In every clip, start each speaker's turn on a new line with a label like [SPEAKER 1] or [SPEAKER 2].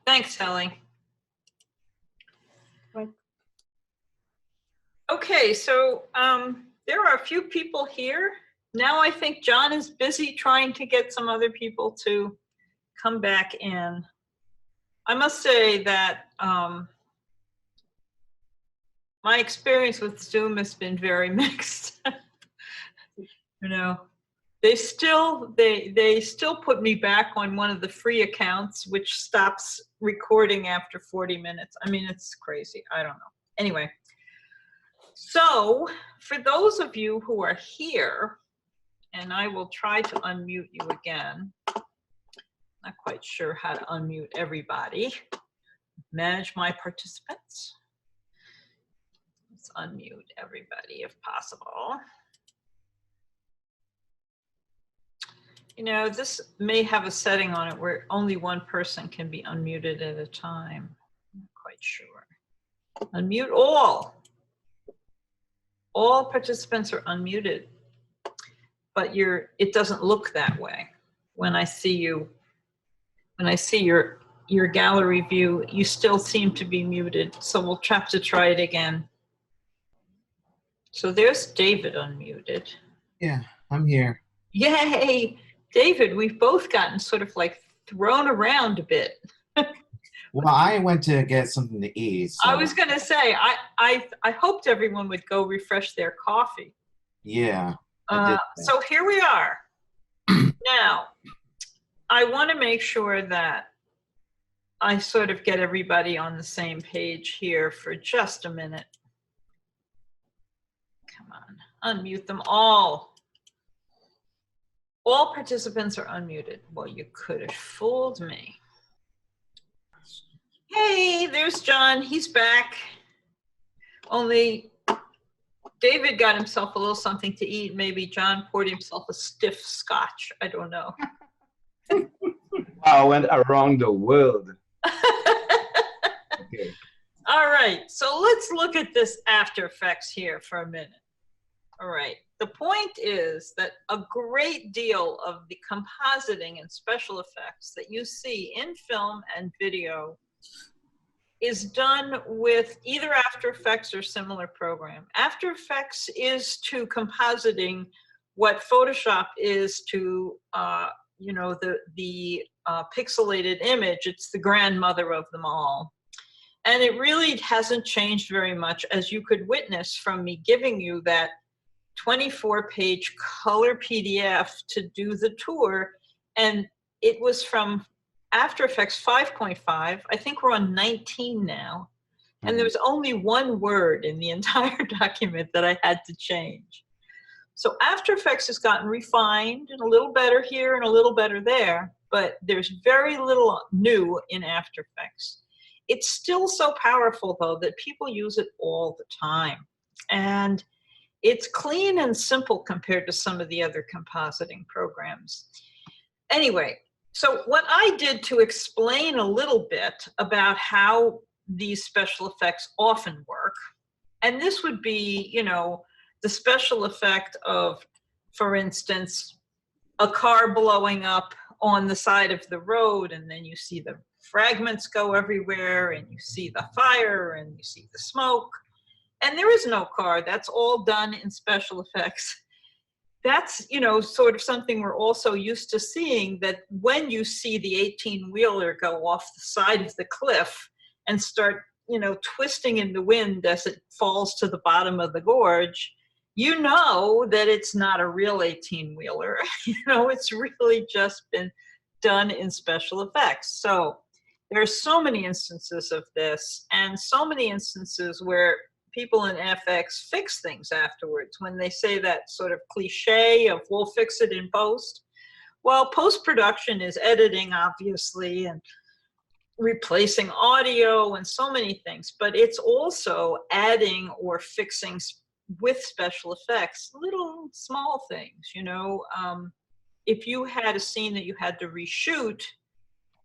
[SPEAKER 1] Thanks, Ellie.
[SPEAKER 2] Right.
[SPEAKER 1] Okay, so there are a few people here. Now I think John is busy trying to get some other people to come back in. I must say that my experience with Zoom has been very mixed. You know, they still put me back on one of the free accounts, which stops recording after 40 minutes. I mean, it's crazy. I don't know. Anyway, so for those of you who are here, and I will try to unmute you again. Not quite sure how to unmute everybody. Manage my participants. Let's unmute everybody if possible. You know, this may have a setting on it where only one person can be unmuted at a time. I'm not quite sure. Unmute all. All participants are unmuted, but it doesn't look that way. When I see you, when I see your gallery view, you still seem to be muted. So we'll have to try it again. So there's David unmuted.
[SPEAKER 3] Yeah, I'm here.
[SPEAKER 1] Yay! David, we've both gotten sort of like thrown around a bit.
[SPEAKER 3] Well, I went to get something to eat. So.
[SPEAKER 1] I was going to say, I hoped everyone would go refresh their coffee.
[SPEAKER 3] Yeah.
[SPEAKER 1] So here we are. Now, I want to make sure that I sort of get everybody on the same page here for just a minute. Come on, unmute them all. All participants are unmuted. Well, you could have fooled me. Hey, there's John. He's back. Only David got himself a little something to eat. Maybe John poured himself a stiff scotch. I don't know.
[SPEAKER 4] I went around the world. Okay.
[SPEAKER 1] All right, so let's look at this After Effects here for a minute. All right, the point is that a great deal of the compositing and special effects that you see in film and video is done with either After Effects or similar program. After Effects is to compositing what Photoshop is to you know, the pixelated image. It's the grandmother of them all. And it really hasn't changed very much, as you could witness from me giving you that 24-page color PDF to do the tour. And it was from After Effects 5.5. I think we're on 19 now. And there was only one word in the entire document that I had to change. So After Effects has gotten refined and a little better here and a little better there, but there's very little new in After Effects. It's still so powerful, though, that people use it all the time. And it's clean and simple compared to some of the other compositing programs. Anyway, so what I did to explain a little bit about how these special effects often work, and this would be, you know, the special effect of, for instance, a car blowing up on the side of the road, and then you see the fragments go everywhere, and you see the fire, and you see the smoke, and there is no car. That's all done in special effects. That's, you know, sort of something we're also used to seeing, that when you see the 18-wheeler go off the side of the cliff and start, you know, twisting in the wind as it falls to the bottom of the gorge, you know that it's not a real 18-wheeler. You know, it's really just been done in special effects. So there are so many instances of this, and so many instances where people in FX fix things afterwards when they say that sort of cliche of we'll fix it in post. Well, post-production is editing, obviously, and replacing audio and so many things, but it's also adding or fixing with special effects, little small things, you know. If you had a scene that you had to reshoot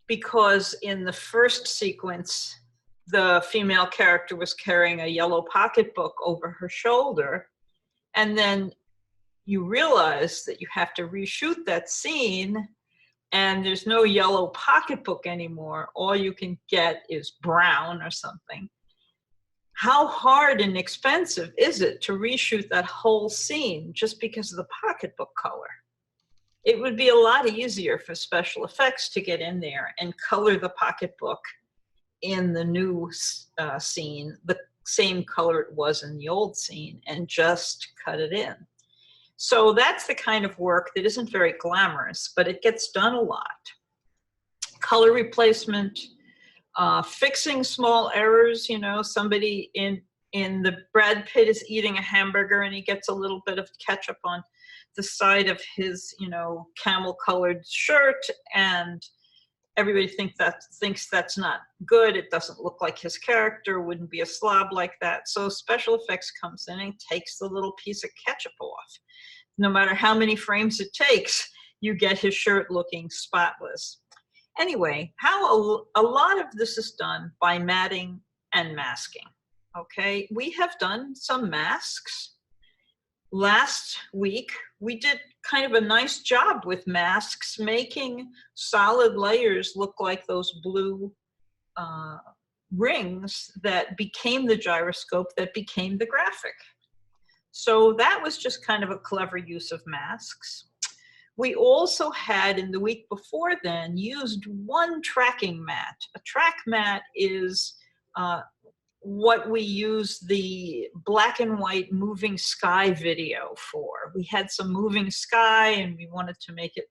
[SPEAKER 1] because in the first sequence, the female character was carrying a yellow pocketbook over her shoulder, and then you realize that you have to reshoot that scene, and there's no yellow pocketbook anymore, all you can get is brown or something. How hard and expensive is it to reshoot that whole scene just because of the pocketbook color? It would be a lot easier for special effects to get in there and color the pocketbook in the new scene, the same color it was in the old scene, and just cut it in. So that's the kind of work that isn't very glamorous, but it gets done a lot. Color replacement, fixing small errors, you know, somebody in the Brad Pitt is eating a hamburger and he gets a little bit of ketchup on the side of his, you know, camel colored shirt, and everybody thinks that's not good. It doesn't look like his character, wouldn't be a slob like that. So special effects comes in and takes the little piece of ketchup off. No matter how many frames it takes, you get his shirt looking spotless. Anyway, how a lot of this is done by matting and masking. Okay, we have done some masks. Last week, we did kind of a nice job with masks, making solid layers look like those blue rings that became the gyroscope, that became the graphic. So that was just kind of a clever use of masks. We also had, in the week before then, used one tracking mat. A track mat is what we use the black and white moving sky video for. We had some moving sky and we wanted to make it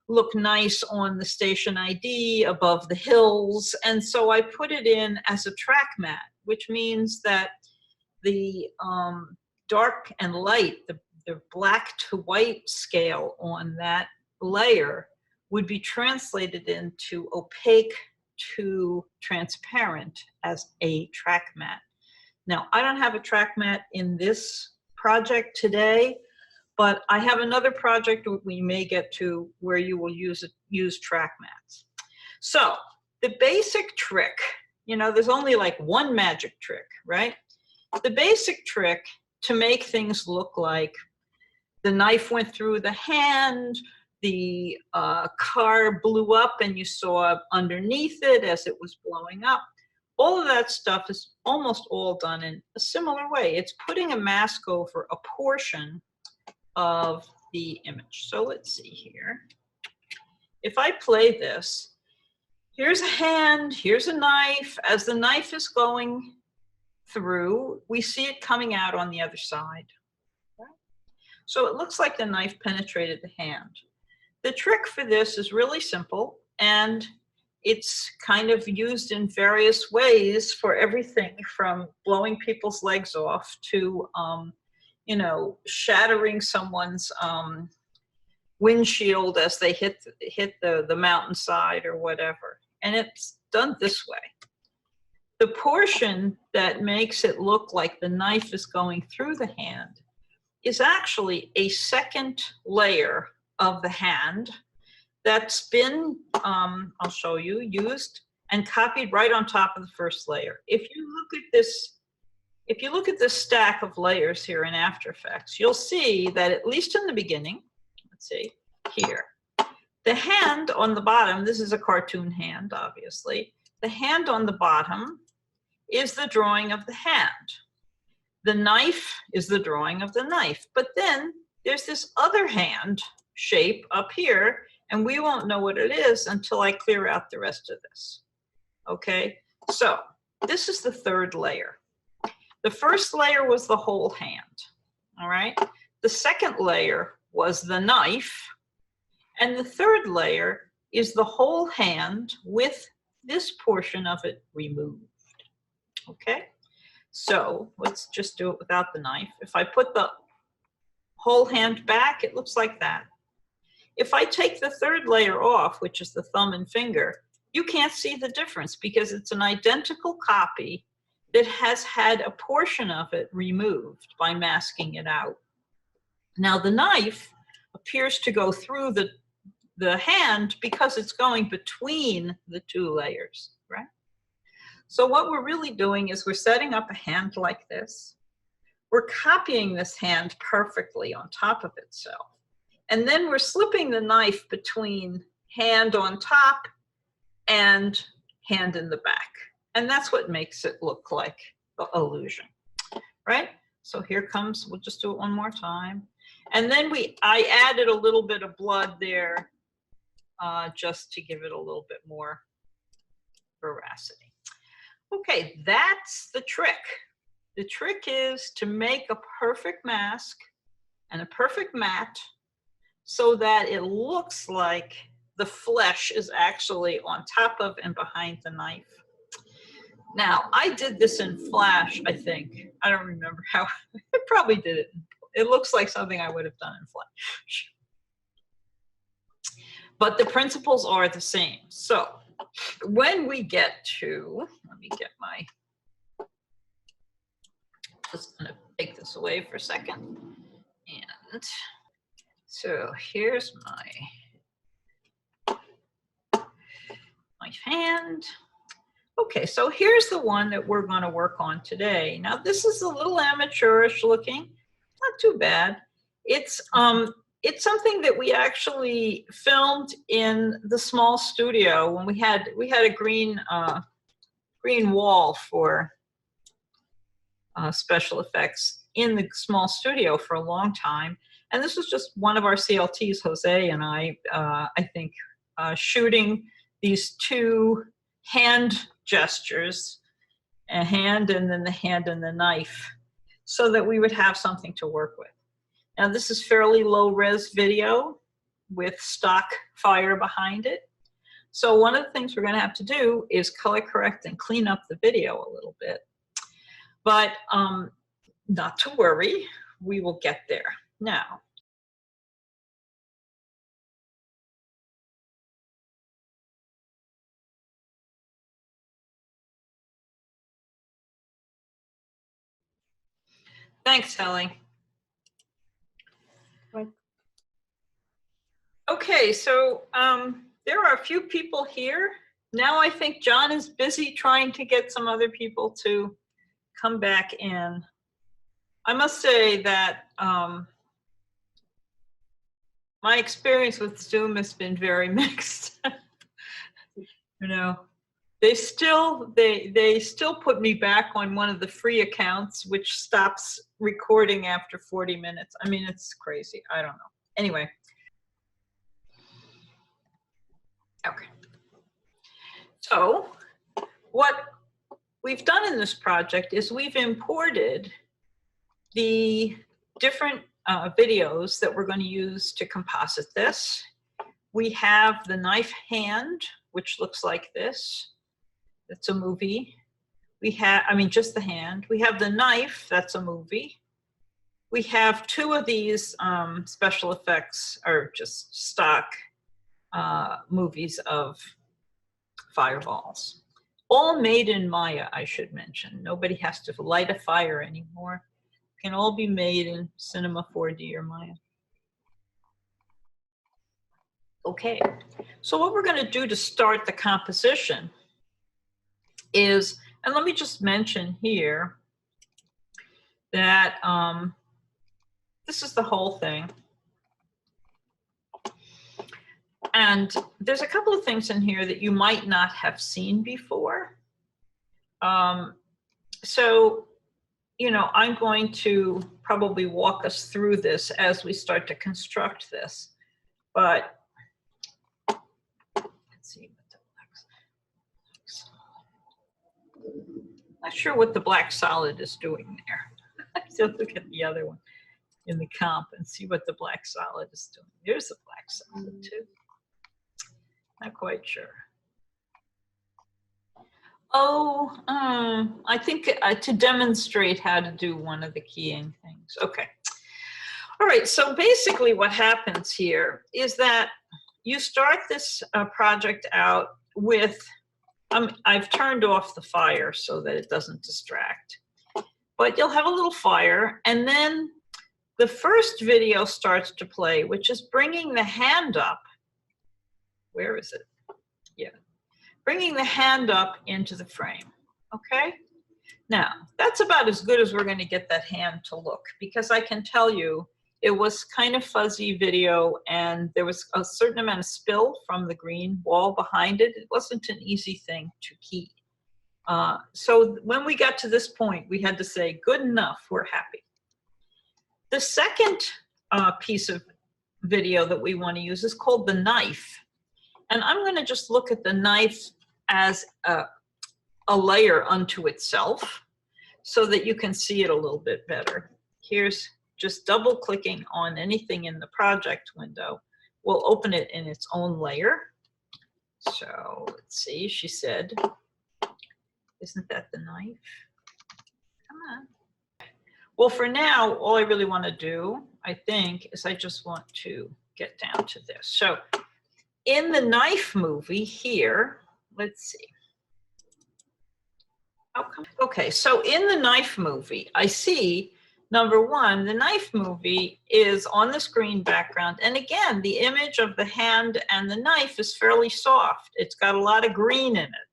[SPEAKER 1] look nice on the station ID above the hills. And so I put it in as a track mat, which means that the dark and light, the black to white scale on that layer would be translated into opaque to transparent as a track mat. Now, I don't have a track mat in this project today, but I have another project we may get to where you will use track mats. So the basic trick, you know, there's only like one magic trick, right? The basic trick to make things look like the knife went through the hand, the car blew up and you saw underneath it as it was blowing up. All of that stuff is almost all done in a similar way. It's putting a mask over a portion of the image. So let's see here. If I play this, here's a hand, here's a knife. As the knife is going through, we see it coming out on the other side. So it looks like the knife penetrated the hand. The trick for this is really simple, and it's kind of used in various ways for everything from blowing people's legs off to, you know, shattering someone's windshield as they hit the mountainside or whatever. And it's done this way. The portion that makes it look like the knife is going through the hand is actually a second layer of the hand that's been, I'll show you, used and copied right on top of the first layer. If you look at this stack of layers here in After Effects, you'll see that at least in the beginning, let's see, here, the hand on the bottom, this is a cartoon hand, obviously, the hand on the bottom is the drawing of the hand. The knife is the drawing of the knife, but then there's this other hand shape up here, and we won't know what it is until I clear out the rest of this. Okay, so this is the third layer. The first layer was the whole hand, all right? The second layer was the knife, and the third layer is the whole hand with this portion of it removed, okay? So let's just do it without the knife. If I put the whole hand back, it looks like that. If I take the third layer off, which is the thumb and finger, you can't see the difference because it's an identical copy that has had a portion of it removed by masking it out. Now the knife appears to go through the hand because it's going between the two layers, right? So what we're really doing is we're setting up a hand like this. We're copying this hand perfectly on top of itself. And then we're slipping the knife between hand on top and hand in the back. And that's what makes it look like the illusion, right? So here comes, we'll just do it one more time. And then I added a little bit of blood there just to give it a little bit more veracity. Okay, that's the trick. The trick is to make a perfect mask and a perfect mat so that it looks like the flesh is actually on top of and behind the knife. Now, I did this in Flash, I think. I don't remember how. I probably did it. It looks like something I would have done in Flash. But the principles are the same. So when we get to, let me get my, just gonna take this away for a second. And so here's my hand. Okay, so here's the one that we're going to work on today. Now this is a little amateurish looking, not too bad. It's something that we actually filmed in the small studio when we had a green wall for special effects in the small studio for a long time. And this was just one of our CLTs, Jose and I think, shooting these two hand gestures, a hand and then the hand and the knife, so that we would have something to work with. Now this is fairly low res video with stock fire behind it. So one of the things we're going to have to do is color correct and clean up the video a little bit. But not to worry, we will get there. Now, thanks, Ellie. Okay, so there are a few people here. Now I think John is busy trying to get some other people to come back in. I must say that my experience with Zoom has been very mixed. You know, they still put me back on one of the free accounts, which stops recording after 40 minutes. I mean, it's crazy. I don't know. Anyway. Okay. So what we've done in this project is we've imported the different videos that we're going to use to composite this. We have the knife hand, which looks like this. That's a movie. We have, I mean, just the hand. We have the knife, that's a movie. We have two of these special effects, or just stock movies of fireballs. All made in Maya, I should mention. Nobody has to light a fire anymore. Can all be made in Cinema 4D or Maya. Okay, so what we're going to do to start the composition is, and let me just mention here that this is the whole thing. And there's a couple of things in here that you might not have seen before. So, you know, I'm going to probably walk us through this as we start to construct this. But let's see what the not sure what the black solid is doing there. So look at the other one in the comp and see what the black solid is doing. There's the black solid too. Not quite sure. Oh, I think to demonstrate how to do one of the keying things. Okay. All right, so basically what happens here is that you start this project out with, I've turned off the fire so that it doesn't distract. But you'll have a little fire, and then the first video starts to play, which is bringing the hand up. Where is it? Yeah. Bringing the hand up into the frame, okay? Now, that's about as good as we're going to get that hand to look, because I can tell you It was kind of fuzzy video, and there was a certain amount of spill from the green wall behind it. It wasn't an easy thing to key. So when we got to this point, we had to say, good enough, we're happy. The second piece of video that we want to use is called the knife. And I'm going to just look at the knife as a layer unto itself so that you can see it a little bit better. Here's just double clicking on anything in the project window. We'll open it in its own layer. So let's see, she said, isn't that the knife? Come on. Well, for now, all I really want to do, I think, is I just want to get down to this. So in the knife movie here, let's see. Okay, so in the knife movie, I see, number one, the knife movie is on the screen background. And again, the image of the hand and the knife is fairly soft. It's got a lot of green in it.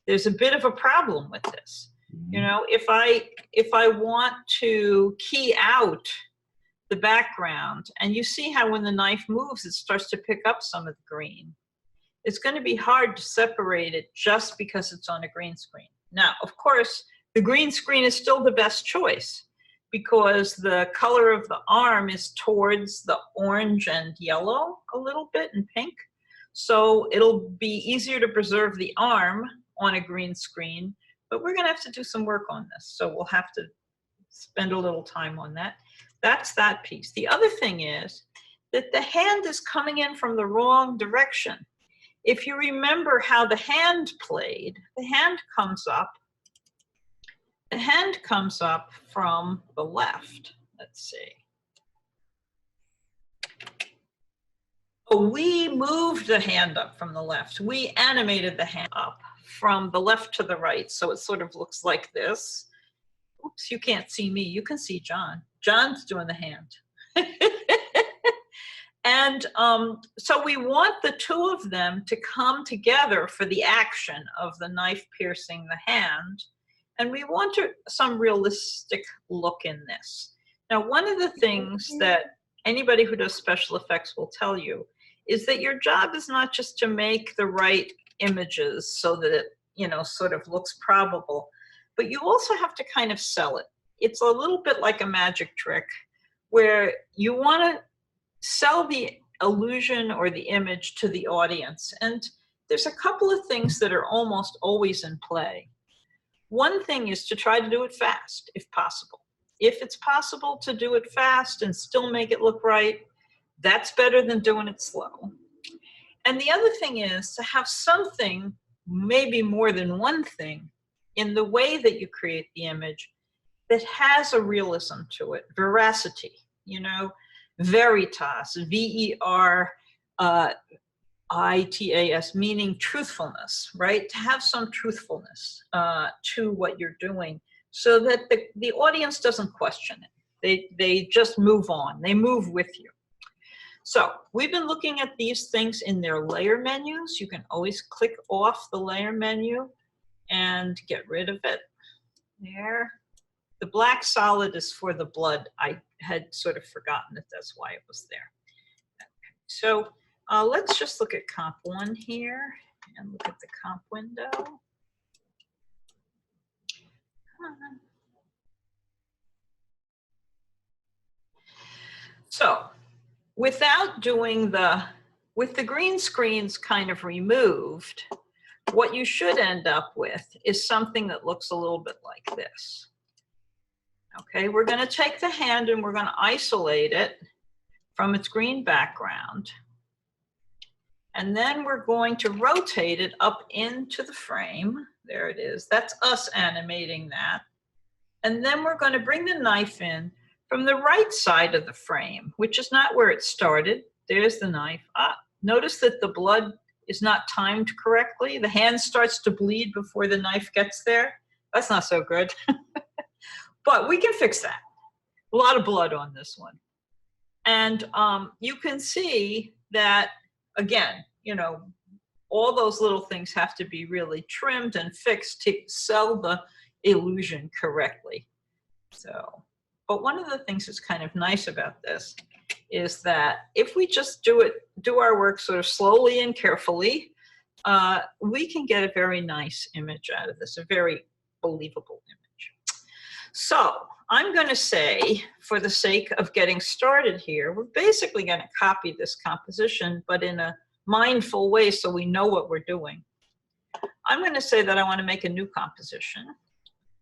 [SPEAKER 1] There's a bit of a problem with this. You know, if I want to key out the background, and you see how when the knife moves, it starts to pick up some of the green. It's going to be hard to separate it just because it's on a green screen. Now, of course, the green screen is still the best choice because the color of the arm is towards the orange and yellow a little bit and pink. So it'll be easier to preserve the arm on a green screen, but we're going to have to do some work on this. So we'll have to spend a little time on that. That's that piece. The other thing is that the hand is coming in from the wrong direction. If you remember how the hand played, the hand comes up from the left. Let's see. Oh, we moved the hand up from the left. We animated the hand up from the left to the right. So it sort of looks like this. Oops, you can't see me. You can see John. John's doing the hand. And so we want the two of them to come together for the action of the knife piercing the hand. And we want some realistic look in this. Now, one of the things that anybody who does special effects will tell you is that your job is not just to make the right images so that it, you know, sort of looks probable, but you also have to kind of sell it. It's a little bit like a magic trick where you want to sell the illusion or the image to the audience. And there's a couple of things that are almost always in play. One thing is to try to do it fast, if possible. If it's possible to do it fast and still make it look right, that's better than doing it slow. And the other thing is to have something, maybe more than one thing, in the way that you create the image that has a realism to it, veracity, you know, veritas, V-E-R-I-T-A-S, meaning truthfulness, right? To have some truthfulness to what you're doing so that the audience doesn't question it. They just move on. They move with you. So we've been looking at these things in their layer menus. You can always click off the layer menu and get rid of it. There. The black solid is for the blood. I had sort of forgotten that that's why it was there. Okay. So let's just look at comp 1 here and look at the comp window. Come on. So without doing with the green screens kind of removed, what you should end up with is something that looks a little bit like this. Okay, we're going to take the hand and we're going to isolate it from its green background. And then we're going to rotate it up into the frame. There it is. That's us animating that. And then we're going to bring the knife in from the right side of the frame, which is not where it started. There's the knife. Notice that the blood is not timed correctly. The hand starts to bleed before the knife gets there. That's not so good. But we can fix that. A lot of blood on this one. And you can see that, again, you know, all those little things have to be really trimmed and fixed to sell the illusion correctly. So, But one of the things that's kind of nice about this is that if we just do our work sort of slowly and carefully, we can get a very nice image out of this, a very believable image. So I'm going to say, for the sake of getting started here, we're basically going to copy this composition, but in a mindful way so we know what we're doing. I'm going to say that I want to make a new composition.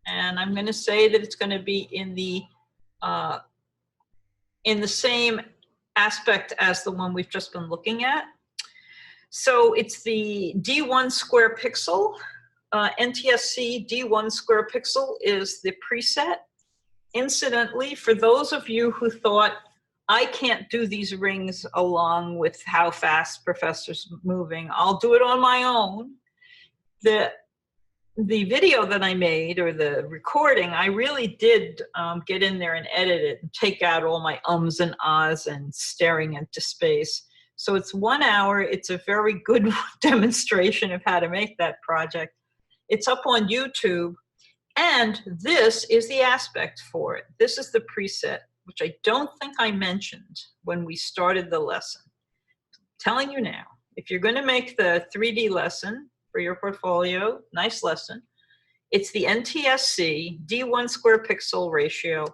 [SPEAKER 1] And I'm going to say that it's going to be in the same aspect as the one we've just been looking at. So it's the D1 square pixel. NTSC D1 square pixel is the preset. Incidentally, for those of you who thought, I can't do these rings along with how fast Professor's moving, I'll do it on my own. The video that I made, or the recording, I really did get in there and edit it and take out all my ums and ahs and staring into space. So it's 1 hour. It's a very good demonstration of how to make that project. It's up on YouTube, and this is the aspect for it. This is the preset, which I don't think I mentioned when we started the lesson. I'm telling you now, if you're going to make the 3D lesson for your portfolio, nice lesson, it's the NTSC D1 square pixel ratio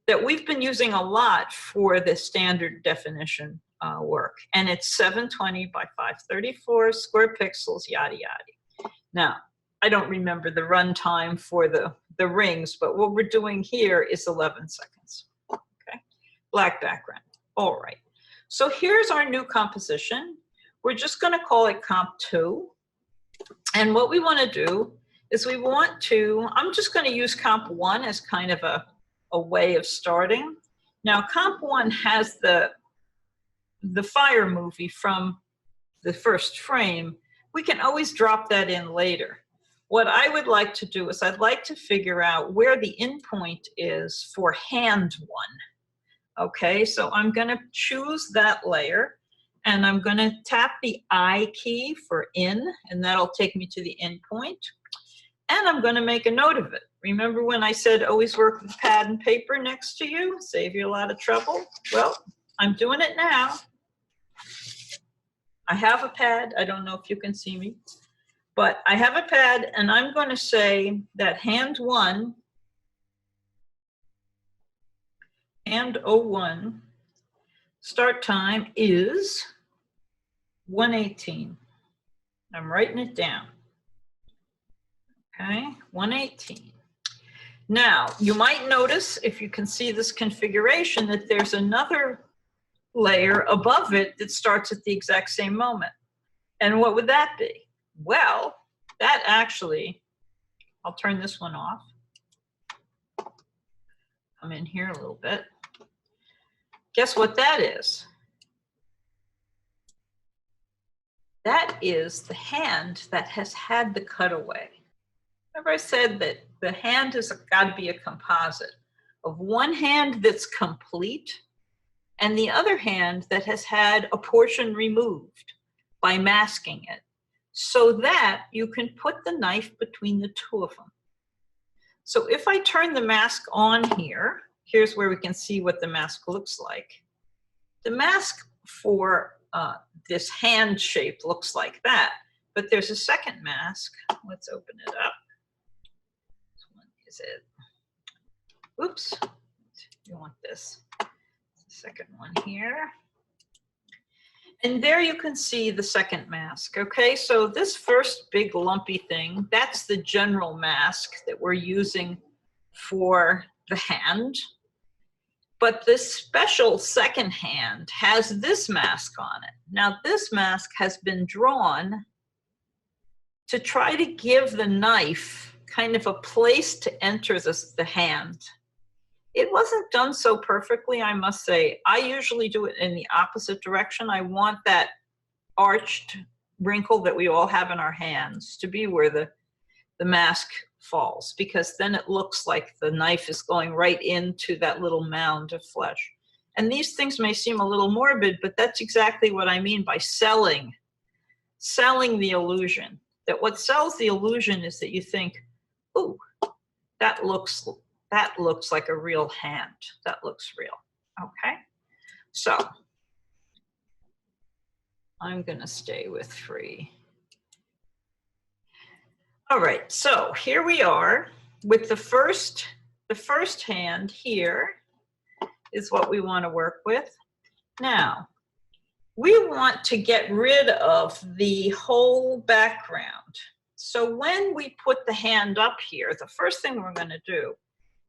[SPEAKER 1] that we've been using a lot for the standard definition work. And it's 720 by 534 square pixels, yada, yada. Now, I don't remember the runtime for the rings, but what we're doing here is 11 seconds. Okay, black background. All right. So here's our new composition. We're just going to call it Comp 2. And what we want to do is I'm just going to use Comp 1 as kind of a way of starting. Now, Comp 1 has the fire movie from the first frame. We can always drop that in later. What I would like to do is I'd like to figure out where the in point is for hand 1. Okay, so I'm going to choose that layer, and I'm going to tap the I key for in, and that'll take me to the in point. And I'm going to make a note of it. Remember when I said always work with pad and paper next to you? Save you a lot of trouble. Well, I'm doing it now. I have a pad. I don't know if you can see me, but I have a pad, and I'm going to say that hand 1, hand 01, start time is 1:18. I'm writing it down. Okay, 1:18. Now, you might notice, if you can see this configuration, that there's another layer above it that starts at the exact same moment. And what would that be? Well, that actually, I'll turn this one off. Come in here a little bit. Guess what that is? That is the hand that has had the cutaway. Remember I said that the hand has got to be a composite of one hand that's complete and the other hand that has had a portion removed by masking it, so that you can put the knife between the two of them. So if I turn the mask on here, here's where we can see what the mask looks like. The mask for this hand shape looks like that, but there's a second mask. Let's open it up. Which one is it? Oops, you want this. Second one here. And there you can see the second mask. Okay, so this first big lumpy thing, that's the general mask that we're using for the hand. But this special second hand has this mask on it. Now this mask has been drawn to try to give the knife kind of a place to enter the hand. It wasn't done so perfectly, I must say. I usually do it in the opposite direction. I want that arched wrinkle that we all have in our hands to be where the mask falls, because then it looks like the knife is going right into that little mound of flesh. And these things may seem a little morbid, but that's exactly what I mean by selling the illusion. That what sells the illusion is that you think, ooh, that looks that looks like a real hand. That looks real, okay? So I'm gonna stay with free. All right, so here we are with the first hand here is what we want to work with. Now, we want to get rid of the whole background. So when we put the hand up here, the first thing we're going to do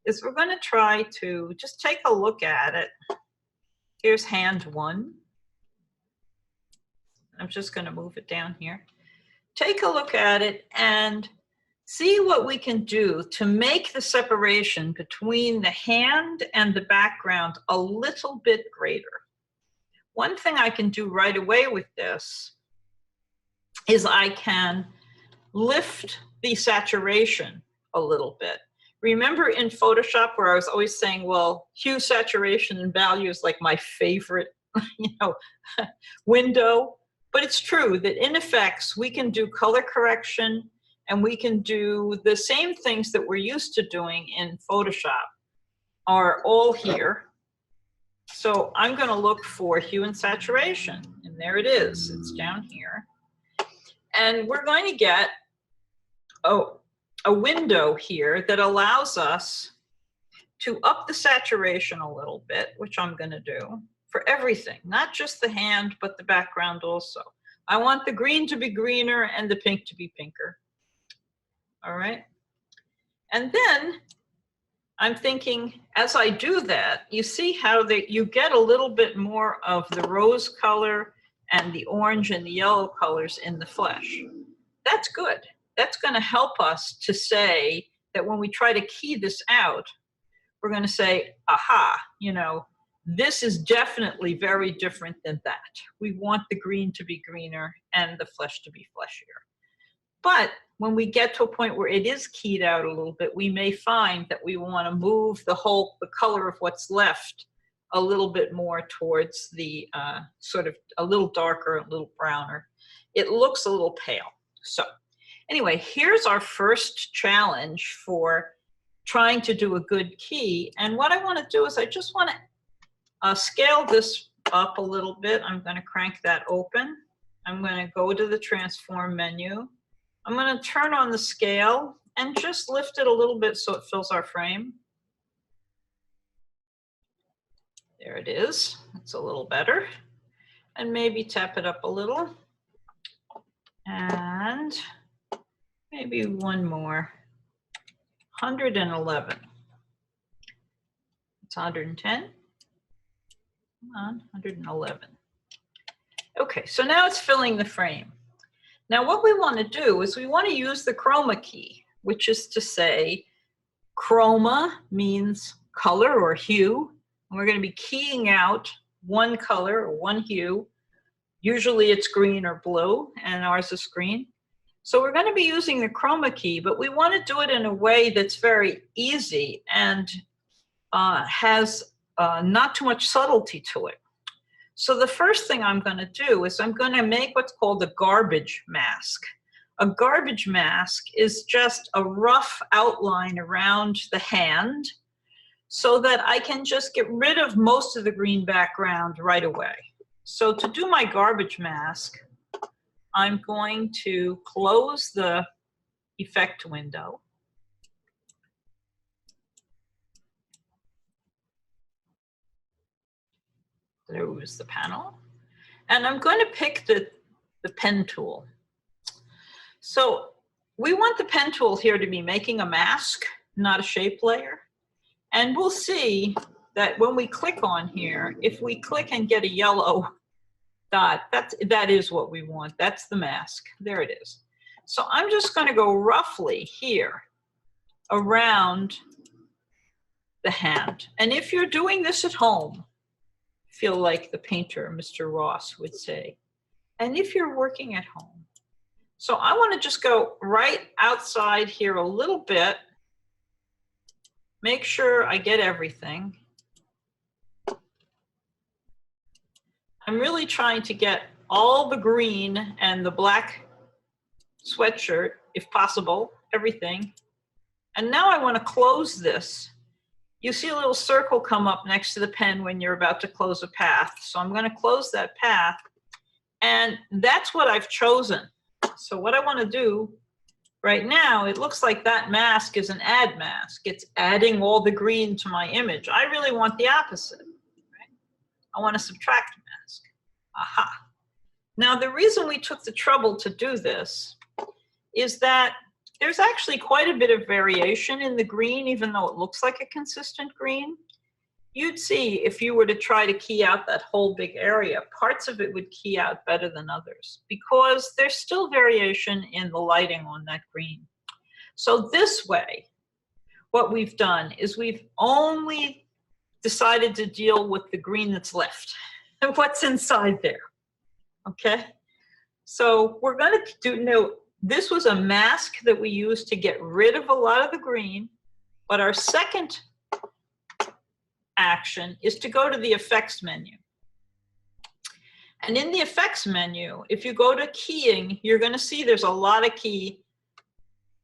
[SPEAKER 1] is we're going to try to just take a look at it. Here's hand 1. I'm just going to move it down here. Take a look at it and see what we can do to make the separation between the hand and the background a little bit greater. One thing I can do right away with this is I can lift the saturation a little bit. Remember in Photoshop where I was always saying, well, hue, saturation, and value is like my favorite, window. But it's true that in effects, we can do color correction and we can do the same things that we're used to doing in Photoshop are all here. So I'm going to look for hue and saturation, and there it is. It's down here. And we're going to get a window here that allows us to up the saturation a little bit, which I'm going to do for everything, not just the hand, but the background also. I want the green to be greener and the pink to be pinker. All right. And then I'm thinking, as I do that, you see how you get a little bit more of the rose color and the orange and the yellow colors in the flesh. That's good. That's going to help us to say that when we try to key this out, we're going to say, aha, this is definitely very different than that. We want the green to be greener and the flesh to be fleshier. But when we get to a point where it is keyed out a little bit, we may find that we want to move the color of what's left a little bit more towards the sort of a little darker, a little browner. It looks a little pale. So anyway, here's our first challenge for trying to do a good key. And what I want to do is I just want to scale this up a little bit. I'm going to crank that open. I'm going to go to the transform menu. I'm going to turn on the scale and just lift it a little bit so it fills our frame. There it is. It's a little better. And maybe tap it up a little. And maybe one more. 111. It's 110. Come on, 111. Okay, so now it's filling the frame. Now what we want to do is we want to use the chroma key, which is to say chroma means color or hue. And we're going to be keying out one color or one hue. Usually it's green or blue, and ours is green. So we're going to be using the chroma key, but we want to do it in a way that's very easy and has not too much subtlety to it. So the first thing I'm going to do is I'm going to make what's called a garbage mask. A garbage mask is just a rough outline around the hand so that I can just get rid of most of the green background right away. So to do my garbage mask, I'm going to close the effect window. Close the panel. And I'm going to pick the pen tool. So we want the pen tool here to be making a mask, not a shape layer. And we'll see that when we click on here, if we click and get a yellow dot, that is what we want. That's the mask. There it is. So I'm just going to go roughly here around the hand. And if you're doing this at home, feel like the painter, Mr. Ross, would say. And if you're working at home. So I want to just go right outside here a little bit. Make sure I get everything. I'm really trying to get all the green and the black sweatshirt, if possible, everything. And now I want to close this you see a little circle come up next to the pen when you're about to close a path. So I'm going to close that path, and that's what I've chosen. So what I want to do right now, it looks like that mask is an add mask. It's adding all the green to my image. I really want the opposite. Right? I want to subtract mask. Aha. Now, the reason we took the trouble to do this is that there's actually quite a bit of variation in the green, even though it looks like a consistent green. You'd see if you were to try to key out that whole big area, parts of it would key out better than others because there's still variation in the lighting on that green. So this way, what we've done is we've only decided to deal with the green that's left and what's inside there. Okay? So we're going to do, this was a mask that we used to get rid of a lot of the green, but our second action is to go to the effects menu. And in the effects menu, if you go to keying, you're going to see there's a lot of key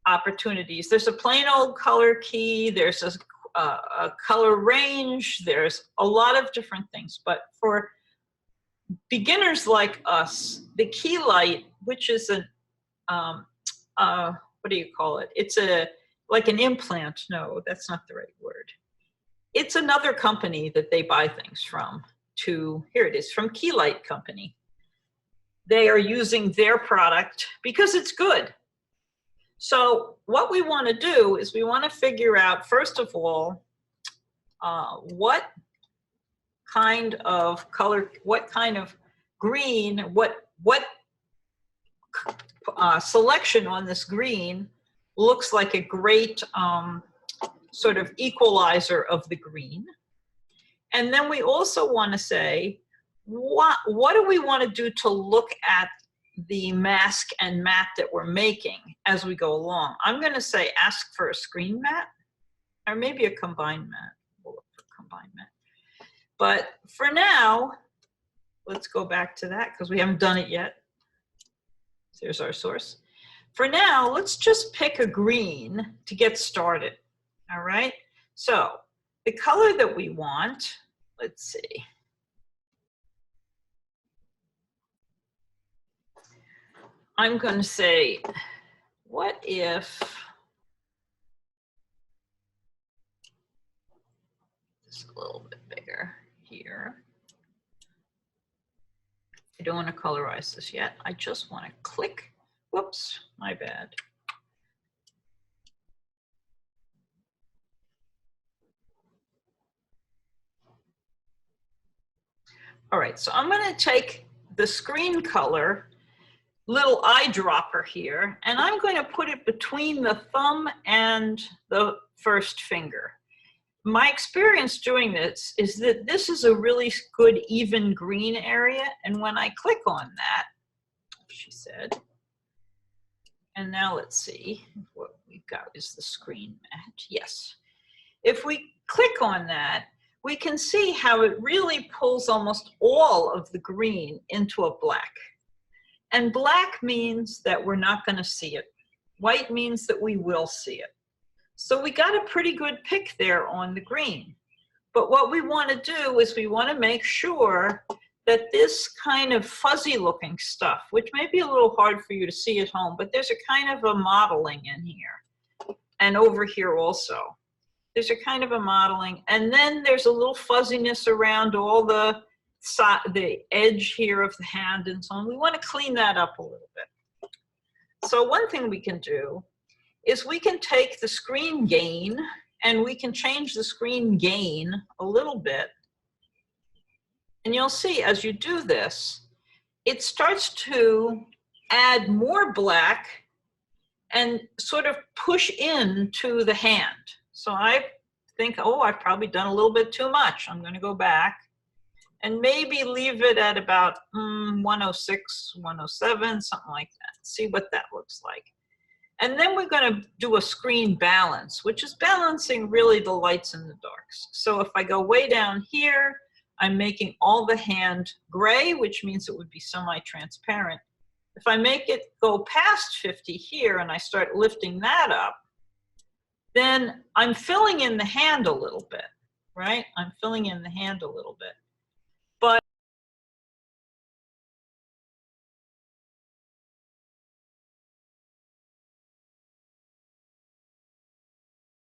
[SPEAKER 1] opportunities. There's a plain old color key, there's a color range, there's a lot of different things. But for beginners like us, the key light, which is an what do you call it? It's like an implant. No, that's not the right word. It's another company that they buy things from. Here it is, from Keylight Company. They are using their product because it's good. So what we want to do is we want to figure out, first of all, what kind of color, what kind of green, what selection on this green looks like a great sort of equalizer of the green. And then we also want to say, what do we want to do to look at the mask and matte that we're making as we go along? I'm going to say ask for a screen matte, or maybe a combined matte. We'll look for combined matte. But for now, let's go back to that because we haven't done it yet. There's our source. For now, let's just pick a green to get started. All right. So the color that we want, let's see. I'm going to say, what if this is a little bit bigger here. I don't want to colorize this yet. I just want to click. Whoops, my bad. All right, so I'm going to take the screen color little eyedropper here, and I'm going to put it between the thumb and the first finger. My experience doing this is that this is a really good even green area, and when I click on that, she said, and now let's see, what we've got is the screen matte. Yes. If we click on that, we can see how it really pulls almost all of the green into a black. And black means that we're not going to see it. White means that we will see it. So we got a pretty good pick there on the green. But what we want to do is we want to make sure that this kind of fuzzy looking stuff, which may be a little hard for you to see at home, but there's a kind of a modeling in here. And over here also. There's a kind of a modeling. And then there's a little fuzziness around all the edge here of the hand and so on. We want to clean that up a little bit. So one thing we can do is we can take the screen gain and we can change the screen gain a little bit. And you'll see as you do this, it starts to add more black and sort of push into the hand. So I think, oh, I've probably done a little bit too much. I'm going to go back and maybe leave it at about 106, 107, something like that. See what that looks like. And then we're going to do a screen balance, which is balancing really the lights and the darks. So if I go way down here, I'm making all the hand gray, which means it would be semi-transparent. If I make it go past 50 here and I start lifting that up, then I'm filling in the hand a little bit. right? I'm filling in the hand a little bit.